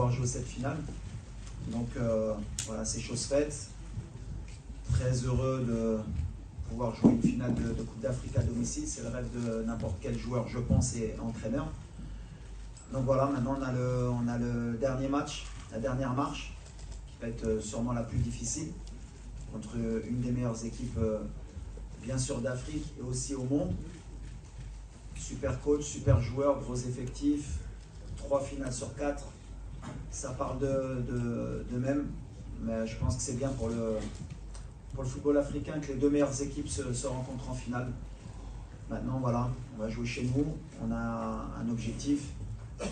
pouvoir jouer cette finale. Donc voilà, c'est chose faite. Très heureux de pouvoir jouer une finale de Coupe d'Afrique à domicile. C'est le rêve de n'importe quel joueur, je pense, et entraîneur. Donc voilà, maintenant on a le dernier match, la dernière marche, qui va être sûrement la plus difficile, contre une des meilleures équipes, bien sûr, d'Afrique et aussi au monde. Super coach, super joueur, gros effectif, 3 finales sur 4. Ça parle de même, mais je pense que c'est bien pour le football africain que les 2 meilleures équipes se rencontrent en finale. Maintenant, voilà, on va jouer chez nous. On a un objectif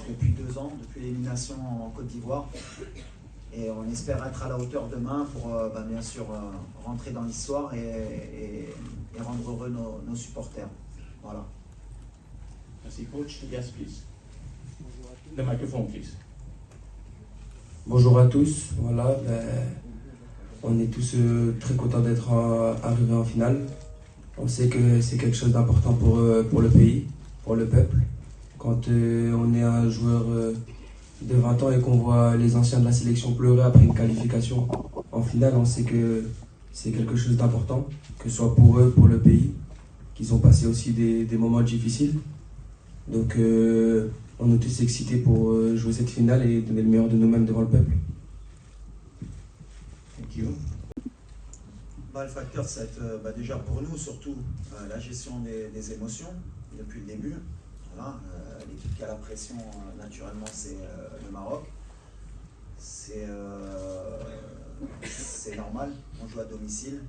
depuis 2 ans, depuis l'élimination en Côte d'Ivoire. Et on espère être à la hauteur demain pour, bien sûr, rentrer dans l'histoire et rendre heureux nos supporters. Voilà. Merci, coach. Yes, please. The microphone, please. Bonjour à tous. Voilà, on est tous très contents d'être arrivés en finale. On sait que c'est quelque chose d'important pour le pays, pour le peuple. Quand on est un joueur de 20 ans et qu'on voit les anciens de la sélection pleurer après une qualification en finale, on sait que c'est quelque chose d'important, que ce soit pour eux, pour le pays, qu'ils ont passé aussi des moments difficiles. Donc on est tous excités pour jouer cette finale et donner le meilleur de nous-mêmes devant le peuple. Thank you. Le facteur, ça va être déjà pour nous, surtout la gestion des émotions depuis le début. Voilà, l'équipe qui a la pression, naturellement, c'est le Maroc. C'est normal, on joue à domicile.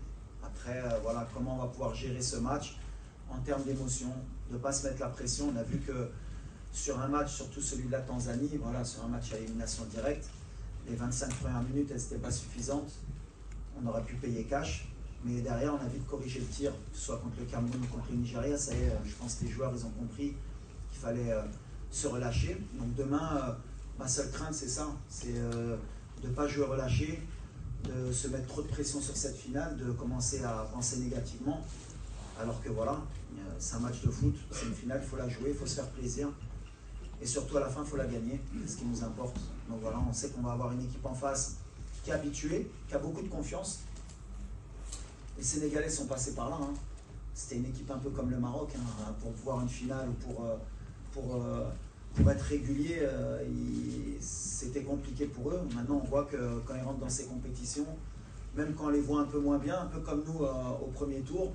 Après, voilà, comment on va pouvoir gérer ce match en termes d'émotion, de ne pas se mettre la pression. On a vu que sur un match, surtout celui de la Tanzanie, voilà, sur un match à élimination directe, les 25 premières minutes, elles n'étaient pas suffisantes. On aurait pu payer cash. Mais derrière, on a vite corrigé le tir, que ce soit contre le Cameroun ou contre le Nigeria. Ça y est, je pense que les joueurs, ils ont compris qu'il fallait se relâcher. Donc demain, ma seule crainte, c'est ça, c'est de ne pas jouer relâché, de se mettre trop de pression sur cette finale, de commencer à penser négativement. Alors que voilà, c'est un match de foot, c'est une finale, il faut la jouer, il faut se faire plaisir. Et surtout à la fin, il faut la gagner, c'est ce qui nous importe. Donc voilà, on sait qu'on va avoir une équipe en face qui est habituée, qui a beaucoup de confiance. Les Sénégalais sont passés par là. Hein. C'était une équipe un peu comme le Maroc. Hein. Pour voir une finale ou pour être régulier, c'était compliqué pour eux. Maintenant, on voit que quand ils rentrent dans ces compétitions, même quand on les voit un peu moins bien, un peu comme nous au premier tour,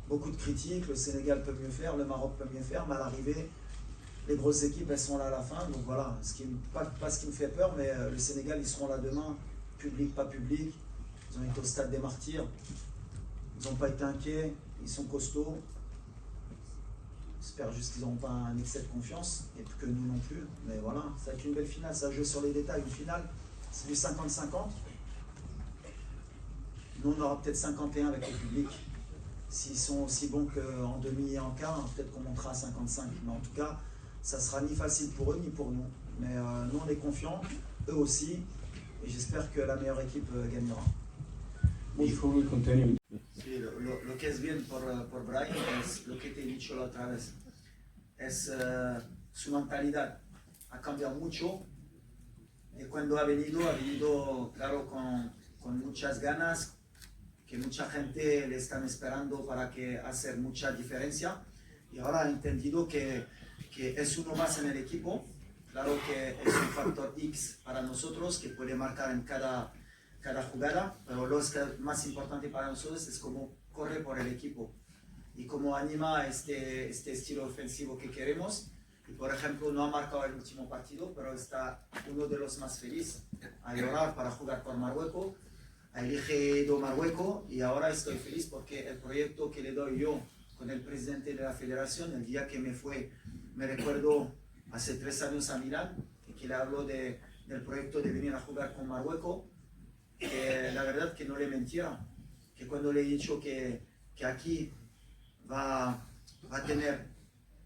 beaucoup de critiques. Le Sénégal peut mieux faire, le Maroc peut mieux faire, mais à l'arrivée, les grosses équipes, elles sont là à la fin. Donc voilà, pas ce qui me fait peur, mais le Sénégal, ils seront là demain, public, pas public. Ils ont été au stade des Martyrs. Ils n'ont pas été inquiets, ils sont costauds. J'espère juste qu'ils n'auront pas un excès de confiance, et que nous non plus. Mais voilà, ça va être une belle finale, ça joue sur les détails. Une finale, c'est du 50-50. Nous, on aura peut-être 51 avec le public. S'ils sont aussi bons qu'en demi et en quart, peut-être qu'on montera à 55. Mais en tout cas, ça ne sera ni facile pour eux, ni pour nous. Mais nous, on est confiants, eux aussi. Et j'espère que la meilleure équipe gagnera. Before we continue. Sí, lo que es bien por Brian es lo que te he dicho la otra vez. Es su mentalidad. Ha cambiado mucho. Y cuando ha venido, claro, con muchas ganas, que mucha gente le están esperando para que hacer mucha diferencia. Y ahora ha entendido que es uno más en el equipo. Claro que es un factor X para nosotros que puede marcar en cada jugada, pero lo más importante para nosotros es cómo corre por el equipo y cómo anima este estilo ofensivo que queremos. Y por ejemplo, no ha marcado el último partido, pero está uno de los más felices a llorar para jugar por Marruecos. Ha elegido Marruecos y ahora estoy feliz porque el proyecto que le doy yo con el presidente de la federación, el día que me fue, me recuerdo hace 3 años a Milán, que le hablo del proyecto de venir a jugar con Marruecos. Que la verdad que no le mentira, que cuando le he dicho que aquí va a tener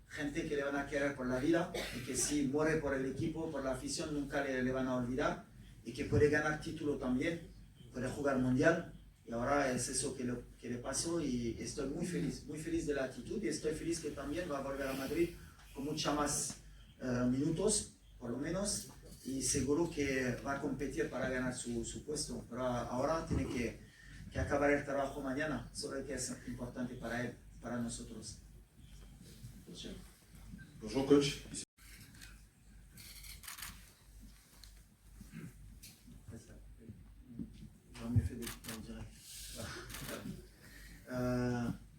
gente que le van a querer por la vida y que si muere por el equipo, por la afición, nunca le van a olvidar y que puede ganar título también, puede jugar mundial y ahora es eso que le pasó y estoy muy feliz de la actitud y estoy feliz que también va a volver a Madrid con mucha más minutos, por lo menos, y seguro que va a competir para ganar su puesto. Pero ahora tiene que acabar el trabajo mañana, sobre que es importante para él, para nosotros. Bonjour coach. J'aurais mieux fait d'écouter en direct.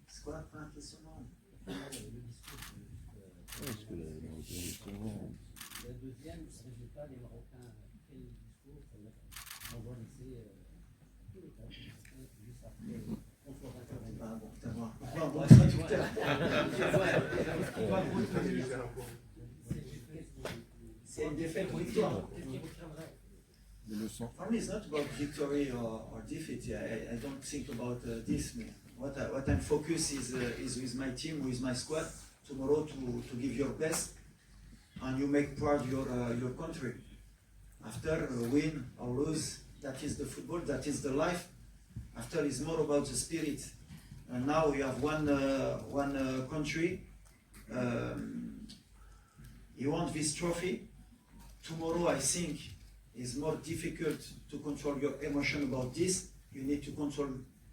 C'est quoi la première question? La deuxième, résultat, les Marocains, quel discours on va laisser tous les cas, juste après, contre le Bah bon, putain, moi. Bon, traducteur. C'est une défaite ou victoire. For me, it's not about victory or defeat. I don't think about this. What I'm focused is with my team, with my squad, tomorrow to give your best, and you make proud your country. After win or lose, that is the football, that is the life. After is more about the spirit. And now we have one country. You want this trophy. Tomorrow, I think, is more difficult to control your emotion about this. You need to control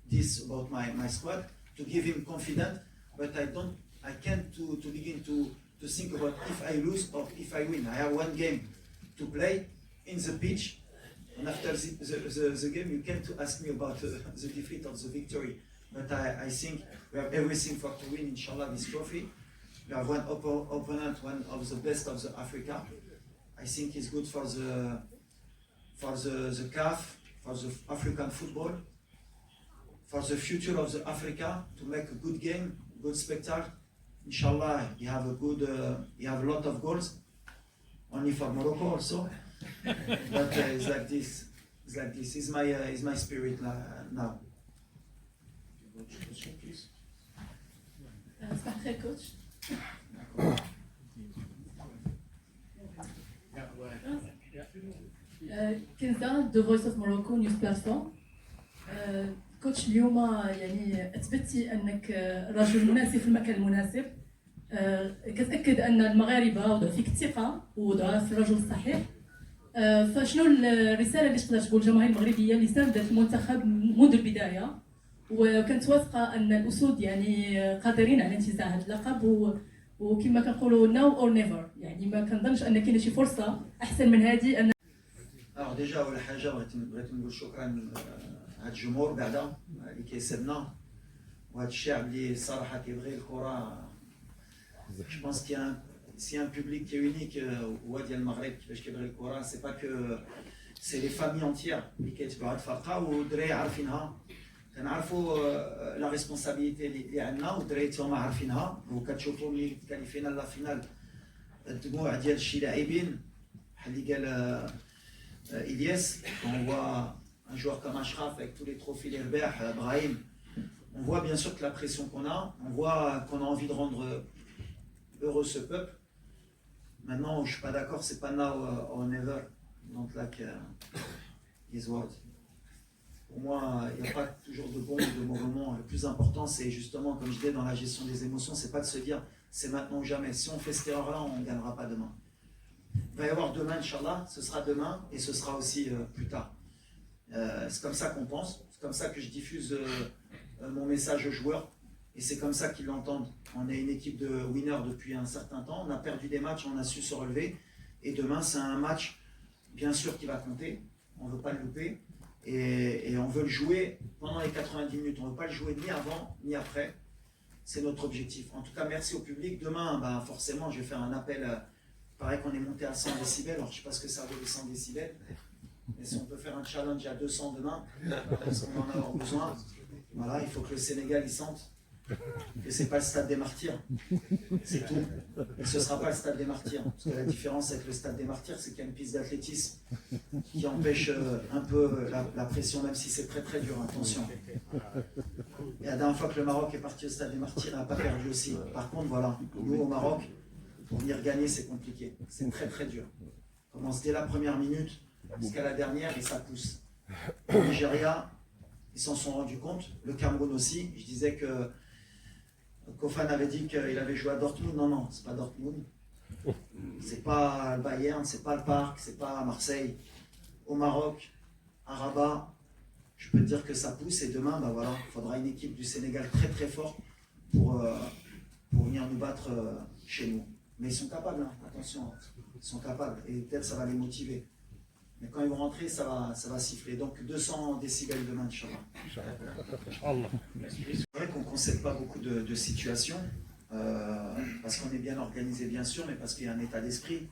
this about my squad to give him confidence. But I can't to begin to think about if I lose or if I win. I have one game to play in the pitch, and after the game, you can't ask me about the defeat or the victory. But I think we have everything for to win, inshallah, this trophy. We have one opponent, one of the best of the Africa. I think it's good for the CAF, for the African football, for the future of the Africa, to make a good game, good spectacle. Inshallah, you have a lot of goals, only for Morocco also. But it's like this. It's like this. It's my spirit now. Question, please. Parfait, coach. كنزة The Voice of Morocco News Platform. كوتش اليوم يعني اثبتي انك رجل مناسب في المكان المناسب. كتاكد ان المغاربه وضعوا فيك الثقه ووضعوها في الرجل الصحيح. فشنو الرساله اللي تقدر تقول للجماهير المغربيه اللي ساندت المنتخب منذ البدايه وكنت واثقه ان الاسود يعني قادرين على انتزاع هذا اللقب وكما كنقولوا ناو اور نيفر، يعني ما كنظنش ان كاينه شي فرصه احسن من هذه. ان Alors déjà أول حاجة بغيت نقول شكرا هاد الجمهور بعدا اللي كيسدنا وهاد الشعب اللي صراحة كيبغي الكرة. Je pense qu'il y a un public qui est unique هو ديال المغرب كيفاش كيبغي الكرة. سي با كو سي لي فامي انتيير اللي كيتبعوا هاد الفرقة والدراري عارفينها. كنعرفوا لا ريسبونسابيلتي اللي عندنا والدراري تا هما عارفينها. وكتشوفوا ملي كاليفينا لا فينال الدموع ديال شي لاعبين بحال اللي قال Ilyes, on voit un joueur comme Ashraf avec tous les trophées Herbert, Brahim. On voit bien sûr que la pression qu'on a, on voit qu'on a envie de rendre heureux ce peuple. Maintenant, je ne suis pas d'accord, c'est pas now or never. Donc là, his words. Pour moi, il n'y a pas toujours de bons ou de mauvais moments. Le plus important, c'est justement, comme je disais, dans la gestion des émotions, c'est pas de se dire c'est maintenant ou jamais. Si on fait cette erreur-là, on ne gagnera pas demain. Il va y avoir demain, Inch'Allah, ce sera demain et ce sera aussi plus tard. C'est comme ça qu'on pense, c'est comme ça que je diffuse mon message aux joueurs et c'est comme ça qu'ils l'entendent. On est une équipe de winners depuis un certain temps, on a perdu des matchs, on a su se relever et demain c'est un match bien sûr qui va compter, on ne veut pas le louper et on veut le jouer pendant les 90 minutes, on ne veut pas le jouer ni avant ni après, c'est notre objectif. En tout cas, merci au public. Demain, forcément, je vais faire un appel. Pareil qu'on est monté à 100 décibels, alors je ne sais pas ce que ça vaut les 100 décibels, mais si on peut faire un challenge à 200 demain, parce qu'on en a avoir besoin, voilà, il faut que le Sénégal y sente que ce n'est pas le stade des martyrs, c'est tout. Et ce ne sera pas le stade des martyrs, parce que la différence avec le stade des martyrs, c'est qu'il y a une piste d'athlétisme qui empêche un peu la pression, même si c'est très très dur, attention. Et la dernière fois que le Maroc est parti au stade des martyrs, il n'a pas perdu aussi. Par contre, voilà, nous au Maroc, pour venir gagner, c'est compliqué. C'est très très dur. On commence dès la première minute jusqu'à la dernière et ça pousse. Le Nigeria, ils s'en sont rendus compte. Le Cameroun aussi. Je disais que Kofan avait dit qu'il avait joué à Dortmund. Non, non, c'est pas Dortmund. C'est pas le Bayern, c'est pas le Parc, c'est pas Marseille. Au Maroc, à Rabat, je peux te dire que ça pousse et demain, bah voilà, il faudra une équipe du Sénégal très très forte pour venir nous battre chez nous. Mais ils sont capables, hein, attention, ils sont capables et peut-être ça va les motiver. Mais quand ils vont rentrer, ça va siffler. Donc 200 décibels demain, Inch'Allah. C'est vrai qu'on ne concède pas beaucoup de situations, parce qu'on est bien organisé bien sûr, mais parce qu'il y a un état d'esprit.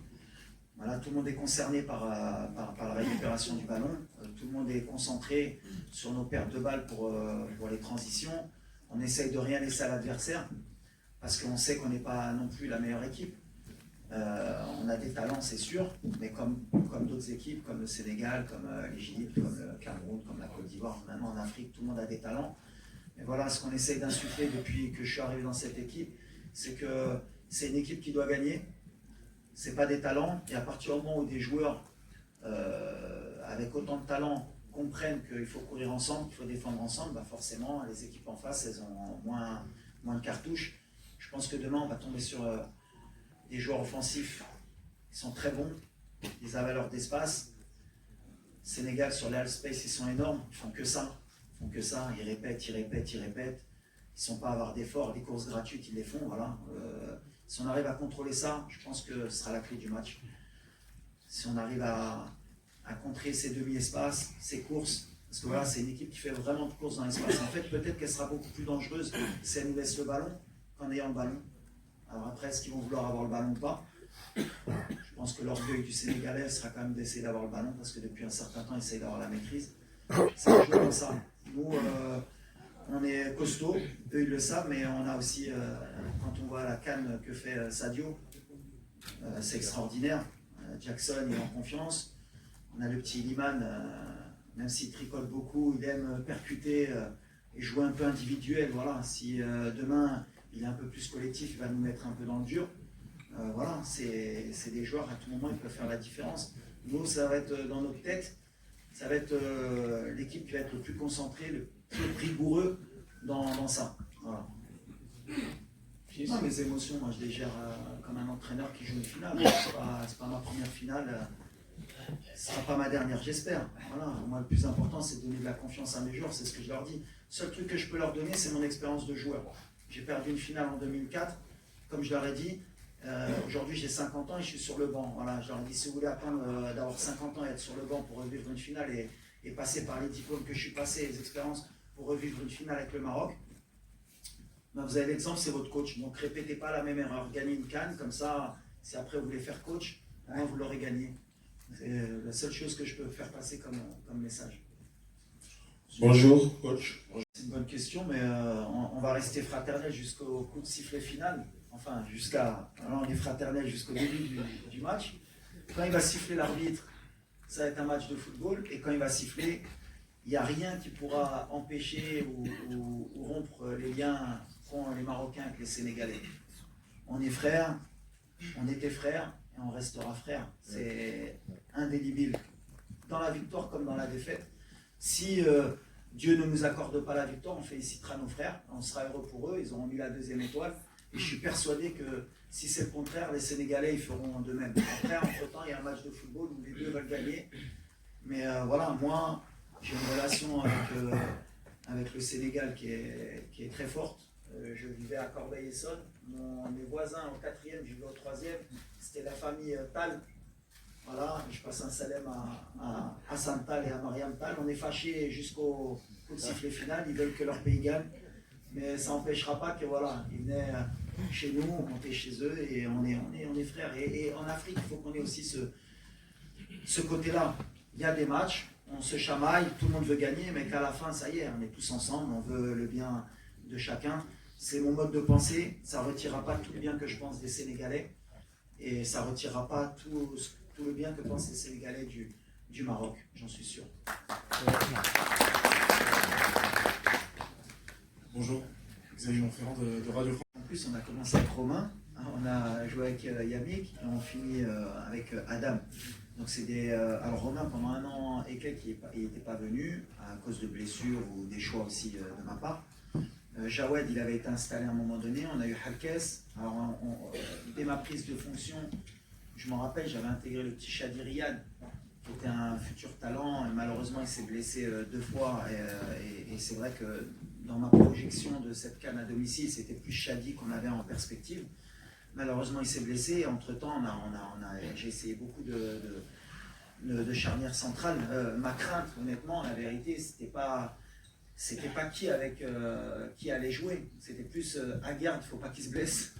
Voilà, tout le monde est concerné par la récupération du ballon, tout le monde est concentré sur nos pertes de balles pour les transitions. On essaye de rien laisser à l'adversaire, parce qu'on sait qu'on n'est pas non plus la meilleure équipe. On a des talents, c'est sûr, mais comme d'autres équipes, comme le Sénégal, comme l'Égypte, comme le Cameroun, comme la Côte d'Ivoire, maintenant en Afrique, tout le monde a des talents. Mais voilà, ce qu'on essaye d'insuffler depuis que je suis arrivé dans cette équipe, c'est que c'est une équipe qui doit gagner. Ce n'est pas des talents, et à partir du moment où des joueurs avec autant de talent comprennent qu'il faut courir ensemble, qu'il faut défendre ensemble, bah forcément, les équipes en face, elles ont moins de cartouches. Je pense que demain, on va tomber sur des joueurs offensifs qui sont très bons, des avaleurs d'espace. Sénégal, sur les half space, ils sont énormes, ils font que ça. Ils répètent. Ils ne sont pas à avoir d'efforts, les courses gratuites, ils les font. Voilà. Si on arrive à contrôler ça, je pense que ce sera la clé du match. Si on arrive à contrer ces demi-espaces, ces courses, parce que voilà, c'est une équipe qui fait vraiment de courses dans l'espace. En fait, peut-être qu'elle sera beaucoup plus dangereuse si elle nous laisse le ballon qu'en ayant le ballon. Alors après, est-ce qu'ils vont vouloir avoir le ballon ou pas? Je pense que l'orgueil du Sénégalais sera quand même d'essayer d'avoir le ballon, parce que depuis un certain temps, ils essayent d'avoir la maîtrise. C'est un jeu comme ça. Nous, on est costaud, eux ils le savent, mais on a aussi, quand on voit la canne que fait Sadio, c'est extraordinaire. Jackson, il est en confiance. On a le petit Liman, même s'il tricole beaucoup, il aime percuter et jouer un peu individuel. Voilà. Si demain il est un peu plus collectif, il va nous mettre un peu dans le dur. Voilà, c'est des joueurs, à tout moment, ils peuvent faire la différence. Nous, ça va être dans notre tête, ça va être l'équipe qui va être le plus concentrée, le plus rigoureux dans ça. Voilà. Non, mes émotions, moi, je les gère comme un entraîneur qui joue une finale. C'est pas ma première finale, ce ne sera pas ma dernière, j'espère. Voilà. Moi, le plus important, c'est de donner de la confiance à mes joueurs, c'est ce que je leur dis. Le seul truc que je peux leur donner, c'est mon expérience de joueur. J'ai perdu une finale en 2004, comme je leur ai dit. Aujourd'hui, j'ai 50 ans et je suis sur le banc. Voilà, je leur ai dit, si vous voulez attendre d'avoir 50 ans et être sur le banc pour revivre une finale et passer par les diplômes que je suis passé, les expériences pour revivre une finale avec le Maroc, ben vous avez l'exemple, c'est votre coach. Donc, répétez pas la même erreur. Gagnez une canne, comme ça, si après vous voulez faire coach, au moins vous l'aurez gagné. C'est la seule chose que je peux faire passer comme message. Bonjour, coach. C'est une bonne question, mais on va rester fraternel jusqu'au coup de sifflet final. Enfin, on est fraternel jusqu'au début du match. Quand il va siffler l'arbitre, ça va être un match de football. Et quand il va siffler, il n'y a rien qui pourra empêcher ou rompre les liens qu'ont les Marocains avec les Sénégalais. On est frères, on était frères et on restera frères. C'est indélébile. Dans la victoire comme dans la défaite. Si Dieu ne nous accorde pas la victoire, on félicitera nos frères. On sera heureux pour eux. Ils auront mis la 2e étoile. Et je suis persuadé que si c'est le contraire, les Sénégalais ils feront de même. Après, entre-temps, il y a un match de football où les deux veulent gagner. Mais voilà, moi, j'ai une relation avec le Sénégal qui est très forte. Je vivais à Corbeil-Essonnes. Mes voisins au 4e, je vivais au 3e. C'était la famille Tal. Voilà, je passe un salam à Hassan Tal et à Mariam Tal. On est fâchés jusqu'au coup de sifflet final. Ils veulent que leur pays gagne. Mais ça n'empêchera pas que voilà, ils venaient chez nous, on montait chez eux et on est frères. Et en Afrique, il faut qu'on ait aussi ce côté-là. Il y a des matchs, on se chamaille, tout le monde veut gagner, mais qu'à la fin, ça y est, on est tous ensemble, on veut le bien de chacun. C'est mon mode de pensée, ça ne retirera pas tout le bien que je pense des Sénégalais et ça ne retirera pas tout le bien que pensent les Sénégalais du Maroc, j'en suis sûr. Bonjour, Xavier Monferrand de Radio France. En plus, on a commencé avec Romain, on a joué avec Yannick et on finit avec Adam. Donc c'est alors Romain, pendant 1 an et quelques, il n'était pas venu à cause de blessures ou des choix aussi de ma part. Jawed, il avait été installé à un moment donné. On a eu Halkes. Alors, dès ma prise de fonction, je m'en rappelle, j'avais intégré le petit Shadi Riyad, qui était un futur talent. Et malheureusement, il s'est blessé 2 fois. Et c'est vrai que dans ma projection de cette CAN à domicile, c'était plus Shadi qu'on avait en perspective. Malheureusement, il s'est blessé. Et entre-temps, j'ai essayé beaucoup de charnières centrales. Ma crainte, honnêtement, la vérité, c'était pas qui allait jouer. C'était plus Aguerd, il ne faut pas qu'il se blesse.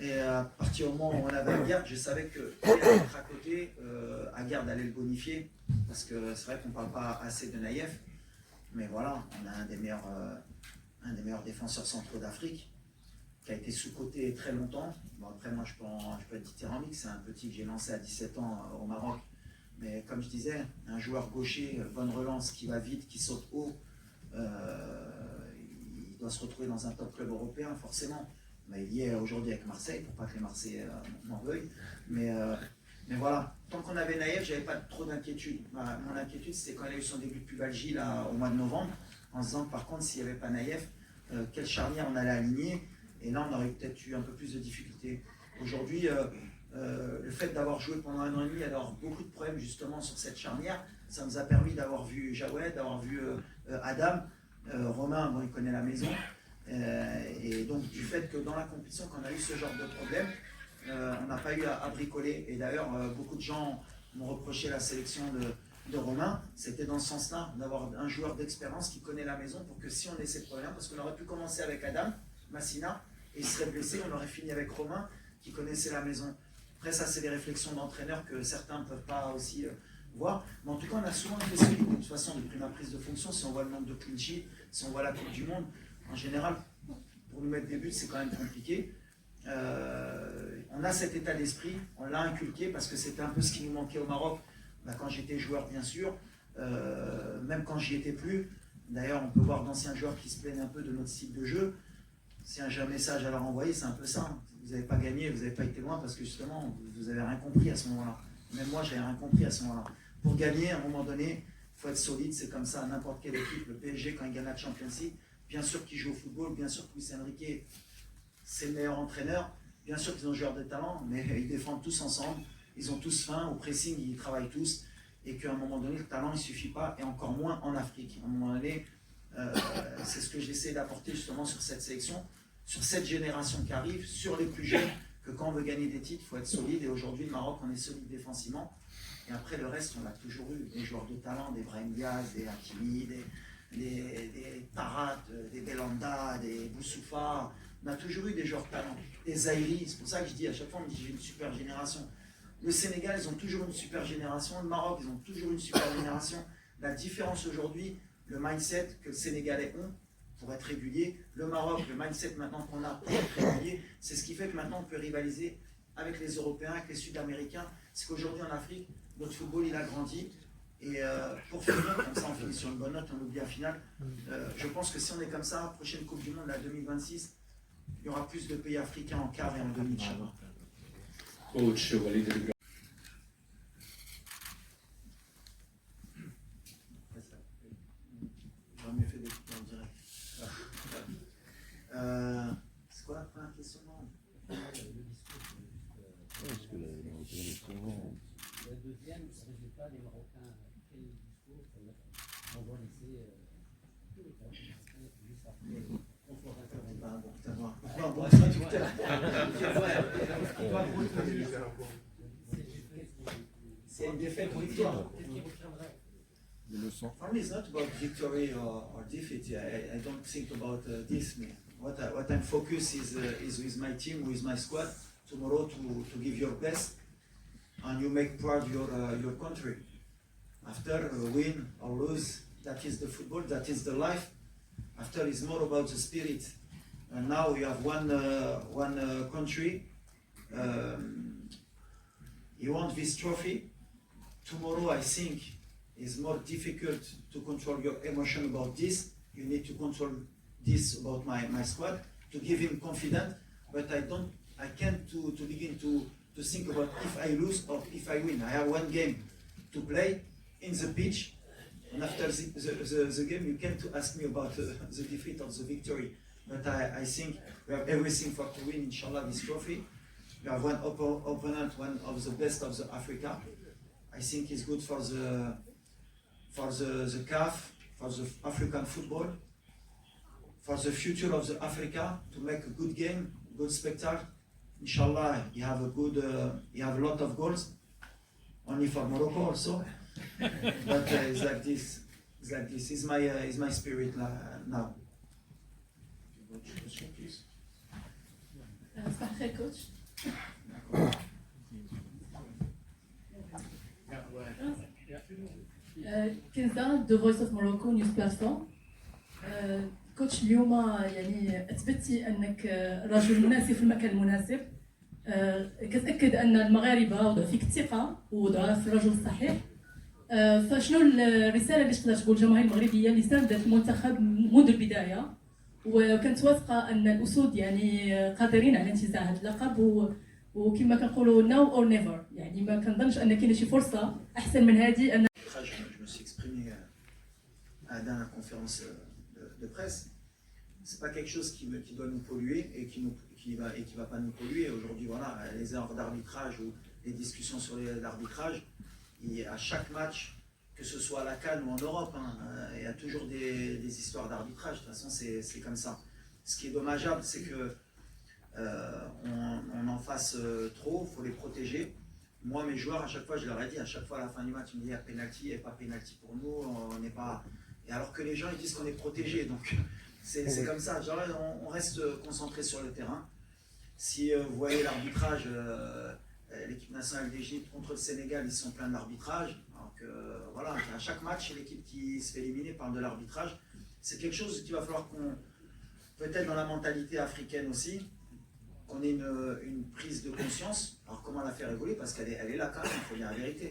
Et à partir du moment où on avait Aguerd, je savais que être à côté, Aguerd allait le bonifier. Parce que c'est vrai qu'on ne parle pas assez de Naïef. Mais voilà, on a un des meilleurs défenseurs centraux d'Afrique, qui a été sous-coté très longtemps. Bon, après, moi, je peux être dithyrambique. C'est un petit que j'ai lancé à 17 ans au Maroc. Mais comme je disais, un joueur gaucher, bonne relance, qui va vite, qui saute haut, il doit se retrouver dans un top club européen, forcément. Mais il y est aujourd'hui avec Marseille, pour pas que les Marseillais m'en veuillent. Mais voilà, tant qu'on avait Naïef, j'avais pas trop d'inquiétude. Mon inquiétude, c'était quand il a eu son début de pubalgie là, au mois de novembre, en se disant que par contre, s'il n'y avait pas Naïef, quelle charnière on allait aligner. Et là, on aurait peut-être eu un peu plus de difficultés. Aujourd'hui, le fait d'avoir joué pendant 1 an et demi, alors beaucoup de problèmes justement sur cette charnière, ça nous a permis d'avoir vu Jawed, d'avoir vu Adam, Romain, bon, il connaît la maison, et donc du fait que dans la compétition, quand on a eu ce genre de problème, on n'a pas eu à bricoler. Et d'ailleurs, beaucoup de gens m'ont reproché la sélection de Romain, c'était dans ce sens-là, d'avoir un joueur d'expérience qui connaît la maison pour que si on ait ces problèmes, parce qu'on aurait pu commencer avec Adam, Massina, et il serait blessé, on aurait fini avec Romain, qui connaissait la maison. Après, ça, c'est des réflexions d'entraîneurs que certains ne peuvent pas aussi voir. Mais en tout cas, on a souvent été solide. De toute façon, depuis ma prise de fonction, si on voit le nombre de clean sheets, si on voit la Coupe du Monde, en général, pour nous mettre des buts, c'est quand même compliqué. On a cet état d'esprit, on l'a inculqué parce que c'était un peu ce qui nous manquait au Maroc. Quand j'étais joueur, bien sûr, même quand j'y étais plus. D'ailleurs, on peut voir d'anciens joueurs qui se plaignent un peu de notre style de jeu. Si j'ai un message à leur envoyer, c'est un peu ça. Vous n'avez pas gagné, vous n'avez pas été loin parce que justement, vous n'avez rien compris à ce moment-là. Même moi, je n'avais rien compris à ce moment-là. Pour gagner, à un moment donné, il faut être solide, c'est comme ça. N'importe quelle équipe, le PSG, quand il gagne la Champions League, bien sûr qu'il joue au football, bien sûr que Luis Enrique, c'est le meilleur entraîneur, bien sûr qu'ils ont joueurs de talent, mais ils défendent tous ensemble, ils ont tous faim, au pressing, ils travaillent tous, et qu'à un moment donné, le talent, il ne suffit pas, et encore moins en Afrique. À un moment donné, c'est ce que j'essaie d'apporter justement sur cette sélection, sur cette génération qui arrive, sur les plus jeunes, que quand on veut gagner des titres, il faut être solide. Et aujourd'hui, le Maroc, on est solide défensivement. Et après, le reste, on l'a toujours eu. Des joueurs de talent, des Brahim Diaz, des Hakimi, des Tarat, des Belanda, des Boussoufa. On a toujours eu des joueurs de talent. Des Zahiri, c'est pour ça que je dis à chaque fois, on me dit j'ai une super génération. Le Sénégal, ils ont toujours une super génération. Le Maroc, ils ont toujours une super génération. La différence aujourd'hui, le mindset que les Sénégalais ont pour être régulier, le Maroc, le mindset maintenant qu'on a pour être régulier, c'est ce qui fait que maintenant on peut rivaliser avec les Européens, avec les Sud-Américains. C'est qu'aujourd'hui en Afrique, notre football il a grandi. Et pour finir, comme ça on finit sur une bonne note, on oublie la finale. Je pense que si on est comme ça, prochaine Coupe du Monde, la 2026, il y aura plus de pays africains en quart et en demi. Coach Walid El Ibrahim. J'aurais mieux fait d'écouter en direct. C'est quoi la première question? Le deuxième résultat, les Marocains, quel discours on va laisser tous les clubs juste après contre c'est une défaite ou victoire. For me, it's not about victory or defeat. I don't think about this. What I'm focused is with my team, with my squad, tomorrow to give your best, and you make proud your country. After win or lose, that is the football, that is the life. After it's more about the spirit. And now we have one country. You want this trophy. Tomorrow, I think, is more difficult to control your emotion about this. You need to control this about my squad to give him confidence. But I can't to begin to think about if I lose or if I win. I have one game to play in the pitch, And after the game, you came to ask me about the defeat or the victory. But I think we have everything for to win, inshallah, this trophy. We have one opponent, one of the best of the Africa. I think it's good for the CAF, for the African football, for the future of the Africa, to make a good game, good spectacle. Inshallah, you have a lot of goals, only for Morocco also. But it's like this. It's like this. It's my spirit now. Question, please. صباح الخير كوتش. كنزة دو فويس اوف موروكو نيوز بلاتفورم. كوتش اليوم يعني اثبتي انك رجل مناسب في المكان المناسب. كتاكد ان المغاربه وضعوا فيك الثقه ووضعوها في الرجل الصحيح. فشنو الرساله اللي تقدر تقول الجماهير المغربيه اللي ساندت المنتخب منذ البدايه وكنت واثقه ان الاسود يعني قادرين على انتزاع هذا اللقب وكما كنقولوا ناو اور نيفر، يعني ما كنظنش ان كاينه شي فرصه احسن من هذه. ان Je me suis exprimé à la dernière conférence de presse. C'est pas quelque chose qui doit nous polluer et qui va pas nous polluer. Aujourd'hui, voilà, les erreurs d'arbitrage ou les discussions sur l'arbitrage, à chaque match, que ce soit à la CAN ou en Europe, il y a toujours des histoires d'arbitrage. De toute façon, c'est comme ça. Ce qui est dommageable, c'est que on en fasse trop, il faut les protéger. Moi, mes joueurs, à chaque fois, je leur ai dit, à chaque fois à la fin du match, ils me disent il y a penalty, il n'y a pas penalty pour nous, on n'est pas. Et alors que les gens, ils disent qu'on est protégé. Donc, c'est comme ça. Genre, on reste concentré sur le terrain. Si vous voyez l'arbitrage, l'équipe nationale d'Égypte contre le Sénégal, ils sont pleins de l'arbitrage. Alors que, voilà, à chaque match, l'équipe qui se fait éliminer parle de l'arbitrage. C'est quelque chose qu'il va falloir qu'on, peut-être dans la mentalité africaine aussi, qu'on ait une prise de conscience. Alors comment la faire évoluer? Parce qu'elle est là quand même, il faut dire la vérité.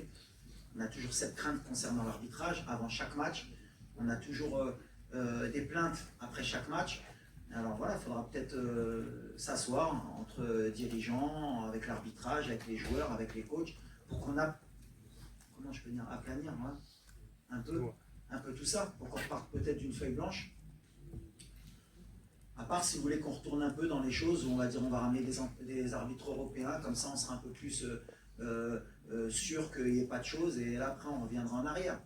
On a toujours cette crainte concernant l'arbitrage avant chaque match. On a toujours des plaintes après chaque match. Alors voilà, il faudra peut-être s'asseoir entre dirigeants, avec l'arbitrage, avec les joueurs, avec les coachs, pour qu'on a, comment je peux dire, aplanir voilà, un peu tout ça, pour qu'on reparte peut-être d'une feuille blanche. À part si vous voulez qu'on retourne un peu dans les choses, on va dire on va ramener des arbitres européens, comme ça on sera un peu plus sûr qu'il n'y ait pas de choses, et là après on reviendra en arrière.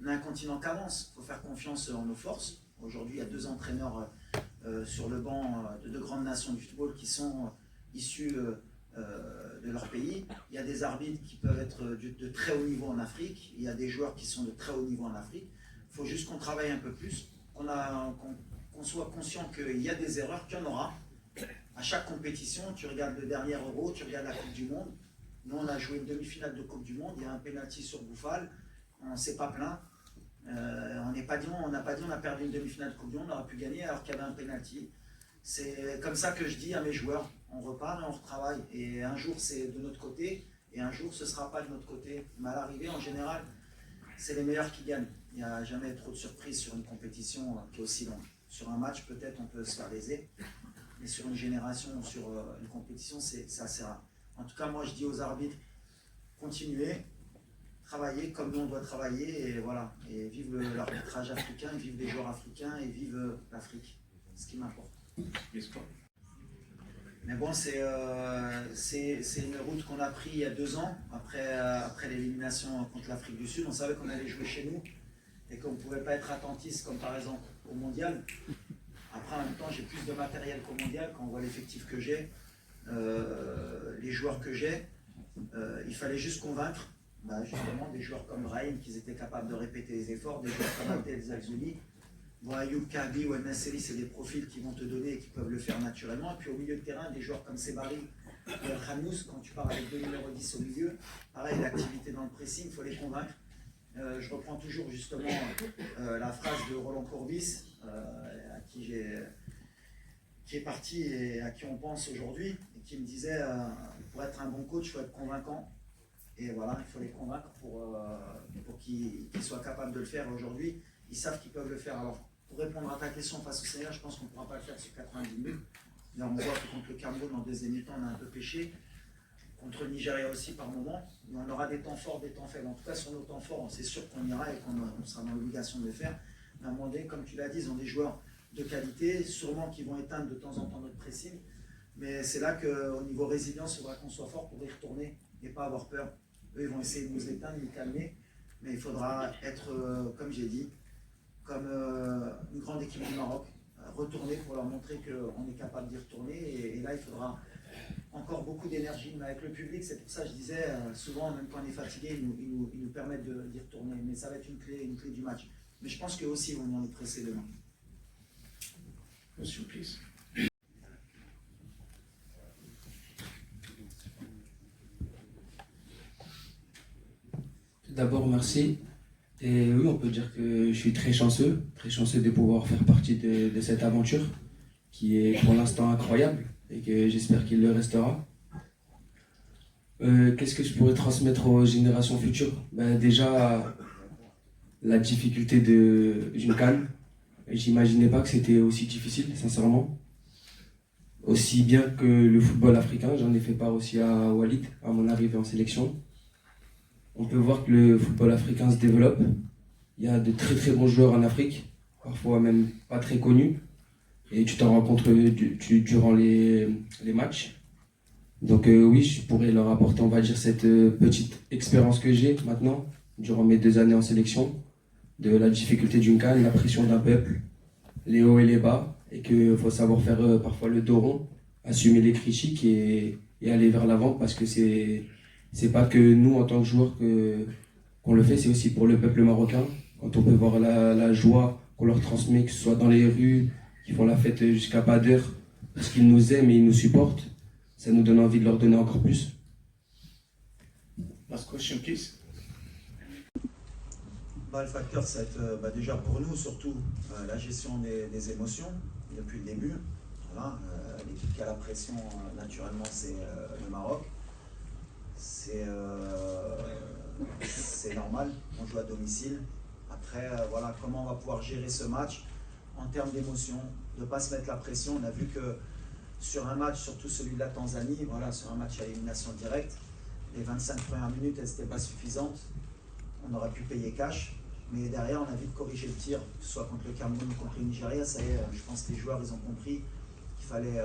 On a un continent qui avance, il faut faire confiance en nos forces. Aujourd'hui il y a 2 entraîneurs sur le banc de 2 grandes nations du football qui sont issus de leur pays. Il y a des arbitres qui peuvent être de très haut niveau en Afrique, il y a des joueurs qui sont de très haut niveau en Afrique. Il faut juste qu'on travaille un peu plus, qu'on soit conscient qu'il y a des erreurs, qu'il y en aura. À chaque compétition, tu regardes le dernier Euro, tu regardes la Coupe du Monde. Nous, on a joué une demi-finale de Coupe du Monde, il y a un penalty sur Bouffal, on ne s'est pas plaint. On n'a pas dit on a perdu une demi-finale de Coupe du Monde, on aurait pu gagner alors qu'il y avait un penalty. C'est comme ça que je dis à mes joueurs, on repart et on retravaille. Et un jour c'est de notre côté, et un jour ce ne sera pas de notre côté. Mais à l'arrivée, en général, c'est les meilleurs qui gagnent. Il n'y a jamais trop de surprises sur une compétition qui est aussi longue. Sur un match, peut-être on peut se faire léser, mais sur une génération, sur une compétition, c'est assez rare. En tout cas, moi je dis aux arbitres, continuez, travaillez comme nous on doit travailler, et voilà, et vive l'arbitrage africain, vive les joueurs africains, et vive l'Afrique, ce qui m'importe. Mais bon, c'est une route qu'on a pris il y a 2 ans, après l'élimination contre l'Afrique du Sud. On savait qu'on allait jouer chez nous, et qu'on ne pouvait pas être attentiste comme par exemple au mondial. Après, en même temps, j'ai plus de matériel qu'au mondial. Quand on voit l'effectif que j'ai, les joueurs que j'ai, il fallait juste convaincre justement des joueurs comme Brahim qui étaient capables de répéter les efforts, des joueurs comme Abdel Zalzouni. Bon, Ayoub Kabi ou El Nasseri, c'est des profils qui vont te donner et qui peuvent le faire naturellement. Et puis au milieu de terrain, des joueurs comme Sebari ou El Khamous, quand tu pars avec 2 numéros 10 au milieu, pareil, l'activité dans le pressing, il faut les convaincre. Je reprends toujours justement la phrase de Roland Courbis, qui est parti et à qui on pense aujourd'hui, et qui me disait pour être un bon coach, il faut être convaincant. Et voilà, il faut les convaincre pour qu'ils soient capables de le faire. Aujourd'hui, ils savent qu'ils peuvent le faire. Alors, pour répondre à ta question face au Sénégal, je pense qu'on ne pourra pas le faire sur 90 minutes. Là, on voit que contre le Cameroun, en 2e mi-temps, on a un peu pêché. contre le Nigeria aussi par moment. Mais on aura des temps forts, des temps faibles. En tout cas, sur nos temps forts, c'est sûr qu'on ira et qu'on sera dans l'obligation de le faire. Mais à un moment donné, comme tu l'as dit, ils ont des joueurs de qualité, sûrement qui vont éteindre de temps en temps notre pressing. Mais c'est là qu'au niveau résilience, il faudra qu'on soit fort pour y retourner et pas avoir peur. Eux, ils vont essayer de nous éteindre, nous calmer. Mais il faudra être, comme j'ai dit, comme une grande équipe du Maroc, retourner pour leur montrer qu'on est capable d'y retourner. Et là, il faudra encore beaucoup d'énergie. Mais avec le public, c'est pour ça que je disais, souvent, même quand on est fatigué, ils nous permettent d'y retourner. Mais ça va être une clé du match. Mais je pense qu'eux aussi vont venir les presser demain. Monsieur, please. D'abord, merci. Et oui, on peut dire que je suis très chanceux de pouvoir faire partie de cette aventure qui est pour l'instant incroyable et que j'espère qu'il le restera. Qu'est-ce que je pourrais transmettre aux générations futures? Déjà, la difficulté d'une CAN. J'imaginais pas que c'était aussi difficile, sincèrement. Aussi bien que le football africain, j'en ai fait part aussi à Walid, à mon arrivée en sélection. On peut voir que le football africain se développe. Il y a de très très bons joueurs en Afrique, parfois même pas très connus. Et tu t'en rends compte durant les matchs. Donc oui, je pourrais leur apporter, on va dire, cette petite expérience que j'ai maintenant, durant mes 2 années en sélection, de la difficulté d'une CAN, la pression d'un peuple, les hauts et les bas, et qu'il faut savoir faire parfois le dos rond, assumer les critiques et aller vers l'avant, parce que c'est pas que nous, en tant que joueurs, qu'on le fait, c'est aussi pour le peuple marocain. Quand on peut voir la joie qu'on leur transmet, que ce soit dans les rues, qui font la fête jusqu'à pas d'heure, parce qu'ils nous aiment et ils nous supportent, ça nous donne envie de leur donner encore plus. Last question, please. Le facteur, ça va être déjà pour nous, surtout la gestion des émotions depuis le début. Voilà, l'équipe qui a la pression, naturellement, c'est le Maroc. C'est normal, on joue à domicile. Après, voilà, comment on va pouvoir gérer ce match en termes d'émotion, de ne pas se mettre la pression. On a vu que sur un match, surtout celui de la Tanzanie, voilà, sur un match à élimination directe, les 25 premières minutes, elles n'étaient pas suffisantes. On aurait pu payer cash. Mais derrière, on a vite corrigé le tir, que ce soit contre le Cameroun ou contre le Nigeria. Ça y est, je pense que les joueurs ils ont compris qu'il fallait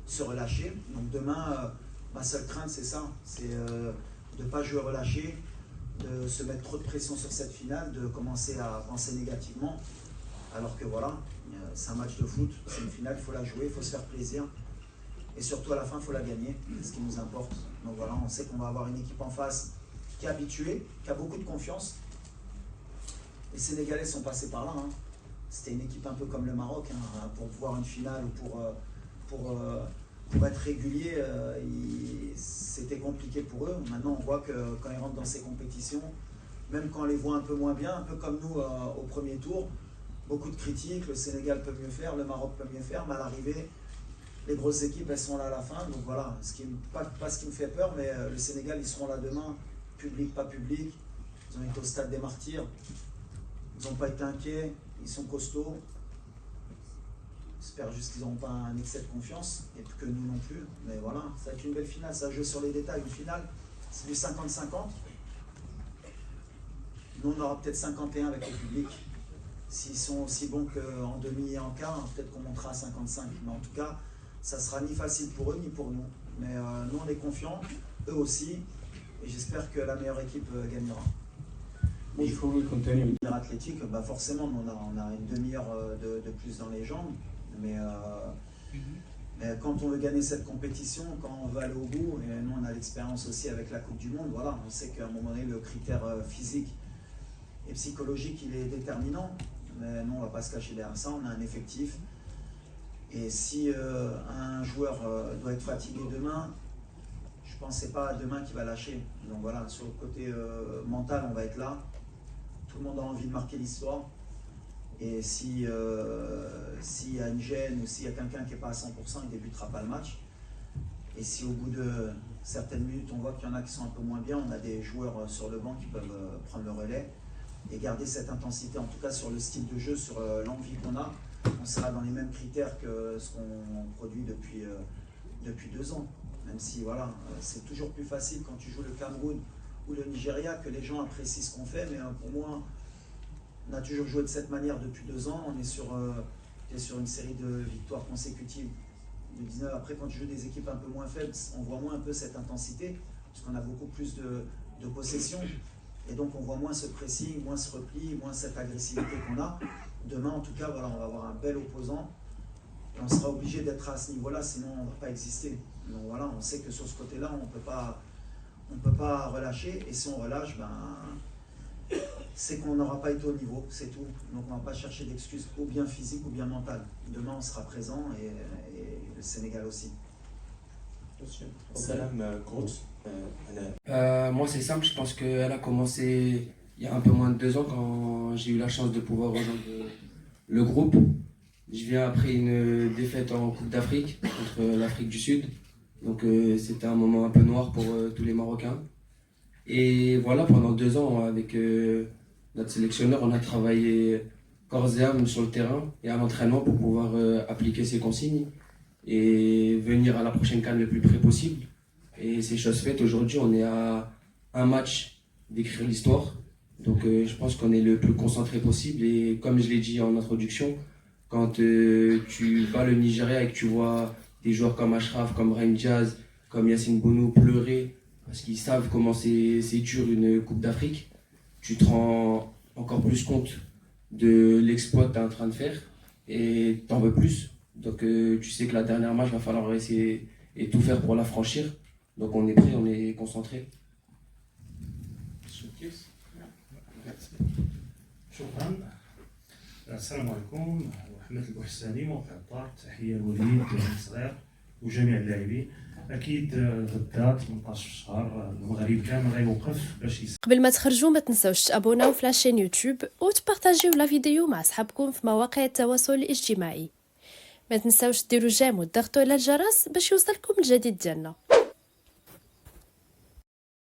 se relâcher. Donc demain, ma seule crainte, c'est ça, c'est de ne pas jouer relâché, de se mettre trop de pression sur cette finale, de commencer à penser négativement. Alors que voilà, c'est un match de foot, c'est une finale, il faut la jouer, il faut se faire plaisir. Et surtout à la fin, il faut la gagner, c'est ce qui nous importe. Donc voilà, on sait qu'on va avoir une équipe en face qui est habituée, qui a beaucoup de confiance. Les Sénégalais sont passés par là. Hein. C'était une équipe un peu comme le Maroc. Hein, pour voir une finale ou pour être régulier, c'était compliqué pour eux. Maintenant, on voit que quand ils rentrent dans ces compétitions, même quand on les voit un peu moins bien, un peu comme nous au premier tour, beaucoup de critiques, le Sénégal peut mieux faire, le Maroc peut mieux faire, mais à l'arrivée, les grosses équipes, elles sont là à la fin. Donc voilà, pas ce qui me fait peur, mais le Sénégal, ils seront là demain, public, pas public. Ils ont été au stade des Martyrs. Ils n'ont pas été inquiets, ils sont costauds. J'espère juste qu'ils n'auront pas un excès de confiance, et que nous non plus. Mais voilà, ça va être une belle finale, ça joue sur les détails. Une finale, c'est du 50-50. Nous, on aura peut-être 51 avec le public. S'ils sont aussi bons qu'en demi et en quart, peut-être qu'on montera à 55. Mais en tout cas, ça sera ni facile pour eux, ni pour nous. Mais nous, on est confiants, eux aussi. Et j'espère que la meilleure équipe gagnera. Before we continue. Athlétique, forcément, on a une demi-heure de plus dans les jambes, mais quand on veut gagner cette compétition, quand on veut aller au bout, et nous on a l'expérience aussi avec la Coupe du Monde, voilà, on sait qu'à un moment donné, le critère physique et psychologique, il est déterminant, mais nous on ne va pas se cacher derrière ça, on a un effectif, et si un joueur doit être fatigué demain, je ne pensais pas à demain qu'il va lâcher. Donc voilà, sur le côté mental, on va être là. Tout le monde a envie de marquer l'histoire. Et s'il y a une gêne ou s'il y a quelqu'un qui n'est pas à 100%, il ne débutera pas le match. Et si au bout de certaines minutes, on voit qu'il y en a qui sont un peu moins bien, on a des joueurs sur le banc qui peuvent prendre le relais et garder cette intensité, en tout cas sur le style de jeu, sur l'envie qu'on a. On sera dans les mêmes critères que ce qu'on produit depuis 2 ans. Même si voilà, c'est toujours plus facile quand tu joues le Cameroun ou le Nigeria que les gens apprécient ce qu'on fait. Mais pour moi, on a toujours joué de cette manière depuis 2 ans. On est sur une série de victoires consécutives de 19. Après, quand tu joues des équipes un peu moins faibles, on voit moins un peu cette intensité, parce qu'on a beaucoup plus de possession. Et donc, on voit moins ce pressing, moins ce repli, moins cette agressivité qu'on a. Demain, en tout cas, voilà, on va avoir un bel opposant. Et on sera obligé d'être à ce niveau-là, sinon on ne va pas exister. Donc voilà, on sait que sur ce côté-là, on ne peut pas relâcher. Et si on relâche, c'est qu'on n'aura pas été au niveau, c'est tout. Donc on ne va pas chercher d'excuses, ou bien physiques ou bien mentales. Demain, on sera présent et le Sénégal aussi. Moi, c'est simple, je pense qu'elle a commencé il y a un peu moins de 2 ans quand j'ai eu la chance de pouvoir rejoindre le groupe. Je viens après une défaite en Coupe d'Afrique contre l'Afrique du Sud. Donc c'était un moment un peu noir pour tous les Marocains. Et voilà, pendant 2 ans, avec notre sélectionneur, on a travaillé corps et âme sur le terrain et à l'entraînement pour pouvoir appliquer ses consignes et venir à la prochaine CAN le plus près possible. Et c'est chose faite. Aujourd'hui, on est à un match d'écrire l'histoire. Donc je pense qu'on est le plus concentré possible. Et comme je l'ai dit en introduction, quand tu vas le Nigeria et que tu vois des joueurs comme Ashraf, comme Brahim Diaz, comme Yacine Bounou pleurer parce qu'ils savent comment c'est dur une Coupe d'Afrique, tu te rends encore plus compte de l'exploit que tu es en train de faire et t'en veux plus. Donc tu sais que la dernière match, va falloir essayer et tout faire pour la franchir. Donc on est prêt, on est concentré. شكرا. السلام عليكم، محمد البحساني موقع الطار. تحيه لوليد الصغير وجميع اللاعبين. اكيد غدا 18 شهر المغرب كامل غيوقف باش قبل ما تخرجوا ما تنساوش تابوناو في لاشين يوتيوب وتبارطاجيو لا فيديو مع صحابكم في مواقع التواصل الاجتماعي. ما تنساوش ديروا جيم وتضغطوا على الجرس باش يوصلكم الجديد ديالنا.